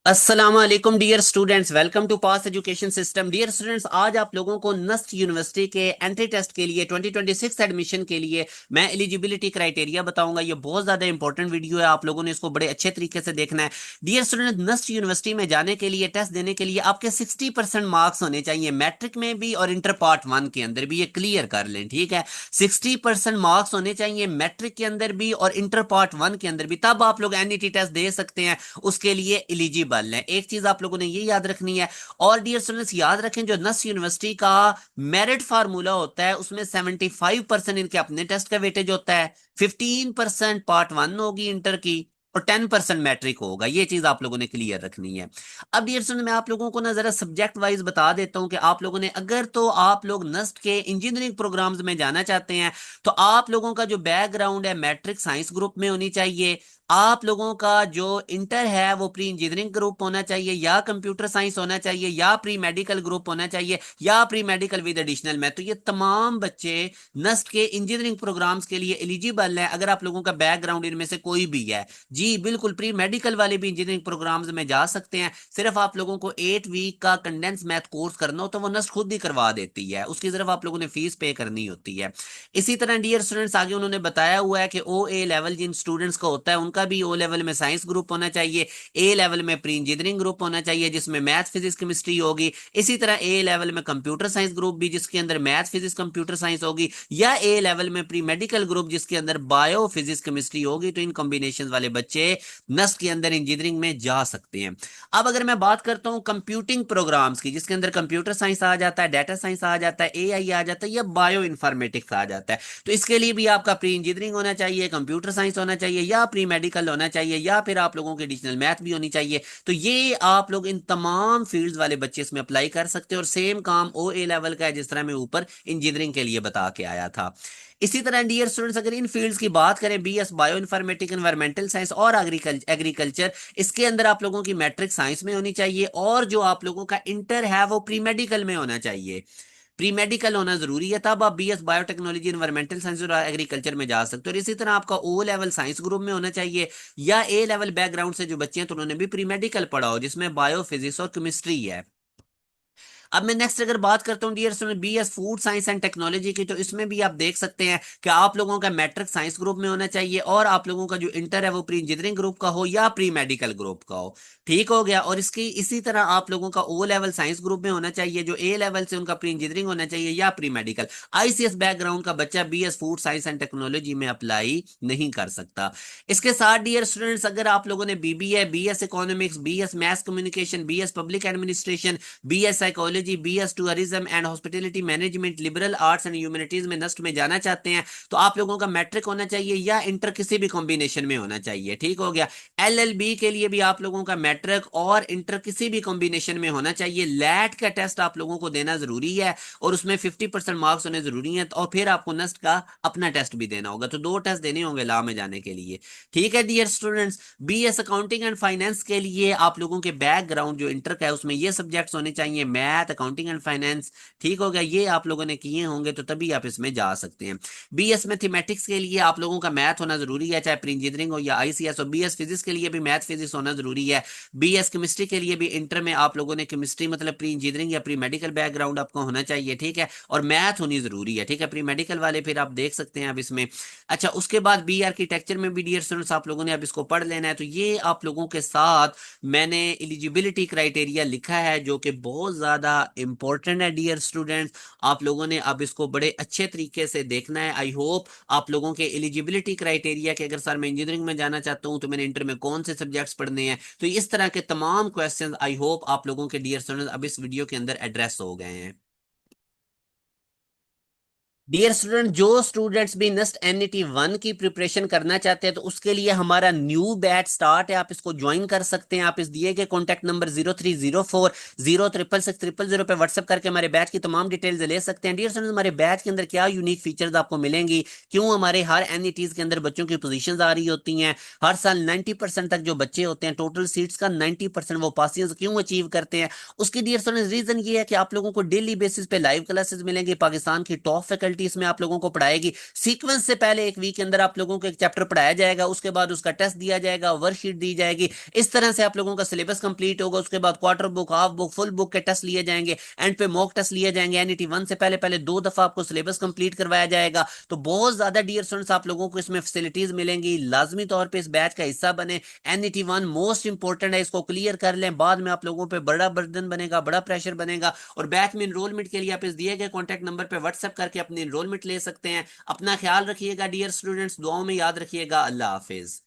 अस्सलाम वालेकुम dear students, welcome to pass education system. Dear students, आज आप लोगों को नस्ट यूनिवर्सिटी के एंट्री टेस्ट के लिए 2026 एडमिशन के लिए मैं एलिजिबिलिटी क्राइटेरिया बताऊंगा। ये बहुत ज्यादा इंपॉर्टेंट वीडियो है, आप लोगों ने इसको बड़े अच्छे तरीके से देखना है। डियर स्टूडेंट, नस्ट यूनिवर्सिटी में जाने के लिए, टेस्ट देने के लिए आपके 60% मार्क्स होने चाहिए, मैट्रिक में भी और इंटर पार्ट 1 के अंदर भी। ये क्लियर कर लें, ठीक है। 60% मार्क्स होने चाहिए मैट्रिक के अंदर भी और इंटर पार्ट 1 के अंदर भी, तब आप लोग एनईटी टेस्ट दे सकते हैं, उसके लिए एलिजिबल है। एक चीज आप लोगों ने ये याद रखनी है। और डियर स्टूडेंट्स, याद रखें जो नस्ट यूनिवर्सिटी का मेरिट फार्मूला होता है उसमें 75% इनके अपने टेस्ट का वेटेज होता है, 15% पार्ट 1 होगी इंटर की, और 10% मैट्रिक होगा। ये चीज आप लोगों ने क्लियर रखनी है। अब डियर स्टूडेंट, मैं आप लोगों को ना जरा सब्जेक्ट वाइज बता देता हूं कि आप लोगों ने, अगर तो आप लोग नस्ट के इंजीनियरिंग प्रोग्राम्स में जाना चाहते हैं तो आप लोगों का जो बैकग्राउंड है मैट्रिक साइंस ग्रुप में होनी चाहिए। आप लोगों का जो इंटर है वो प्री इंजीनियरिंग ग्रुप होना चाहिए, या कंप्यूटर साइंस होना चाहिए, या प्री मेडिकल ग्रुप होना चाहिए, या pre medical with additional math. तो ये तमाम बच्चे नस्ट के इंजीनियरिंग प्रोग्राम्स के लिए एलिजिबल हैं, अगर आप लोगों का बैकग्राउंड इनमें से कोई भी है। जी बिल्कुल, प्री मेडिकल वाले भी इंजीनियरिंग प्रोग्राम्स में जा सकते हैं। सिर्फ आप लोगों को 8 वीक का कंडेंस मैथ कोर्स करना हो तो वो नस्ट खुद ही करवा देती है, उसकी सिर्फ आप लोगों ने फीस पे करनी होती है। इसी तरह डियर स्टूडेंट्स, आगे उन्होंने बताया हुआ है कि ओ ए लेवल जिन स्टूडेंट्स का होता है उनका भी ओ लेवल में साइंस ग्रुप होना चाहिए, ए लेवल में प्री इंजीनियरिंग ग्रुप होना चाहिए जिसमें मैथ फिजिक्स केमिस्ट्री होगी, इसी तरह ए लेवल में कंप्यूटर साइंस ग्रुप भी जिसके अंदर मैथ फिजिक्स कंप्यूटर साइंस होगी, या ए लेवल में प्री मेडिकल ग्रुप जिसके अंदर बायो फिजिक्स केमिस्ट्री होगी। तो इन कॉम्बिनेशन वाले बच्चे नस्ट के अंदर इंजीनियरिंग में जा सकते हैं। अब अगर मैं बात करता हूं कंप्यूटिंग प्रोग्राम्स की, जिसके अंदर कंप्यूटर साइंस आ जाता है, डाटा साइंस आ जाता है, एआई आ जाता है, या बायो इन्फॉर्मेटिक्स आ जाता है, तो इसके लिए भी आपका प्री इंजीनियरिंग होना चाहिए, कंप्यूटर साइंस होना चाहिए, या प्री मेडिकल होना चाहिए, या फिर आप लोगों की एडिशनल मैथ भी होनी चाहिए। तो ये आप लोग इन तमाम फील्ड्स वाले बच्चे इसमें अप्लाई कर सकते हैं, और सेम काम ओ ए लेवल का है जिस तरह मैं ऊपर इंजीनियरिंग के लिए बता के आया था। इसी तरह डियर स्टूडेंट्स, अगर इन फील्ड्स की बात करें, BS bioinformatic, environmental science और एग्रीकल्चर, इसके अंदर आप लोगों की मैट्रिक साइंस में होनी चाहिए, और जो आप लोगों का इंटर है वो प्री मेडिकल में होना चाहिए। प्री मेडिकल होना जरूरी है, तब आप बीएस बायोटेक्नोलॉजी, एनवायरमेंटल साइंस और एग्रीकल्चर में जा सकते हो। और इसी तरह आपका ओ लेवल साइंस ग्रुप में होना चाहिए, या ए लेवल बैकग्राउंड से जो बच्चे हैं तो उन्होंने भी प्री मेडिकल पढ़ा हो जिसमें बायो फिजिक्स और केमिस्ट्री है। अब मैं नेक्स्ट अगर बात करता हूँ dear student, BS food science and technology की, तो इसमें भी आप देख सकते हैं कि आप लोगों का मैट्रिक साइंस ग्रुप में होना चाहिए, और आप लोगों का जो इंटर है वो प्री इंजीनियरिंग ग्रुप का हो या प्री मेडिकल ग्रुप का हो। ठीक हो गया। और इसकी इसी तरह आप लोगों का ओ लेवल साइंस ग्रुप में होना चाहिए, जो ए लेवल से उनका प्री इंजीनियरिंग होना चाहिए या प्री मेडिकल। आईसीएस बैकग्राउंड का बच्चा BS food science and technology में अप्लाई नहीं कर सकता। इसके साथ डियर स्टूडेंट्स, अगर आप लोगों ने BBA, BS economics, BS math communication, BS public administration, BS psychology, BS tourism and hospitality management, liberal arts and humanities में नस्ट में जाना चाहते हैं, तो आप लोगों का मैट्रिक होना चाहिए या इंटर किसी भी कॉम्बिनेशन में होना चाहिए। ठीक हो गया। एलएलबी के लिए भी आप लोगों का मैट्रिक और इंटर किसी भी कॉम्बिनेशन में होना चाहिए। लैट का टेस्ट आप लोगों को देना जरूरी है, और उसमें 50% मार्क्स होने जरूरी हैं, और फिर आपको नस्ट का अपना टेस्ट भी देना होगा। तो 2 टेस्ट देने होंगे लॉ में जाने के लिए। ठीक है dear students, BS accounting and finance के लिए आप लोगों के बैकग्राउंड जो इंटर का है उसमें ये सब्जेक्ट्स होने चाहिए, मैथ, अकाउंटिंग एंड फाइनेंस। ठीक हो गया। ये आप लोगों ने किए होंगे तो तभी आप इसमें जा सकते हैं। बीएस मैथमेटिक्स के लिए आप लोगों का मैथ होना जरूरी है, चाहे प्री इंजीनियरिंग हो या आईसीएस हो। बीएस फिजिक्स के लिए भी मैथ फिजिक्स होना जरूरी है। बीएस केमिस्ट्री के लिए भी इंटर में आप लोगों ने केमिस्ट्री मतलब प्री इंजीनियरिंग या प्री मेडिकल बैकग्राउंड आपको होना चाहिए। ठीक है। और मैथ होनी जरूरी है। ठीक है। प्री मेडिकल वाले फिर आप देख सकते हैं अब इसमें। अच्छा, उसके बाद बी आर्किटेक्चर में भी डियर स्टूडेंट्स आप लोगों ने अब इसको पढ़ लेना है। तो ये आप लोगों के साथ मैंने एलिजिबिलिटी क्राइटेरिया लिखा है जो कि बहुत ज्यादा इंपॉर्टेंट है डियर स्टूडेंट्स। आप लोगों ने अब इसको बड़े अच्छे तरीके से देखना है। आई होप आप लोगों के एलिजिबिलिटी क्राइटेरिया के, अगर सर मैं इंजीनियरिंग में जाना चाहता हूं तो मैंने इंटर में कौन से सब्जेक्ट्स पढ़ने हैं, तो इस तरह के तमाम क्वेश्चंस आई होप आप लोगों के डियर स्टूडेंट्स अब इस वीडियो के अंदर एड्रेस हो गए हैं। डियर स्टूडेंट, जो स्टूडेंट्स भी नेक्स्ट एनईटी 1 की प्रिपरेशन करना चाहते हैं तो उसके लिए हमारा न्यू बैच स्टार्ट है, आप इसको ज्वाइन कर सकते हैं। आप इस दिए गए कॉन्टैक्ट नंबर 0304 066 000 पे व्हाट्सएप करके हमारे बैच की तमाम डिटेल्स ले सकते हैं। डियर स्टूडेंट, हमारे बैच के अंदर क्या यूनिक फीचर्स आपको मिलेंगी, क्यों हमारे हर एनईटीज के अंदर बच्चों की पोजीशंस आ रही होती हैं, हर साल 90% तक जो बच्चे होते हैं, टोटल सीट्स का 90% वो पासिंग क्यों अचीव करते हैं, उसकी डियर स्टूडेंट रीजन ये है कि आप लोगों को डेली बेसिस पे लाइव क्लासेस मिलेंगे, पाकिस्तान की टॉप फैकल्टी फैकल्टी इसमें आप लोगों को पढ़ाएगी। सीक्वेंस से पहले एक वीक के अंदर आप लोगों को एक चैप्टर पढ़ाया जाएगा, उसके बाद उसका टेस्ट दिया जाएगा, वर्कशीट दी जाएगी। इस तरह से आप लोगों का सिलेबस कंप्लीट होगा। उसके बाद quarter book, half book, full book के टेस्ट लिए जाएंगे, एंड पे मॉक टेस्ट लिए जाएंगे। एनईटी 1 से पहले पहले 2 दफा आपको सिलेबस कंप्लीट करवाया जाएगा। तो बहुत ज्यादा डियर स्टूडेंट्स आप लोगों को इसमें फैसिलिटीज मिलेंगी। लाजमी तौर पे इस बैच का हिस्सा बने। एनईटी 1 मोस्ट इंपॉर्टेंट है, इसको क्लियर कर लें, बाद में आप लोगों पे बड़ा बर्डन बनेगा, बड़ा प्रेशर बनेगा। और बैच में इनरोलमेंट के लिए आप इस दिए गए कॉन्टैक्ट नंबर पे व्हाट्सएप करके अपनी इनरोलमेंट ले सकते हैं। अपना ख्याल रखिएगा डियर स्टूडेंट्स, दुआओं में याद रखिएगा। अल्लाह हाफिज।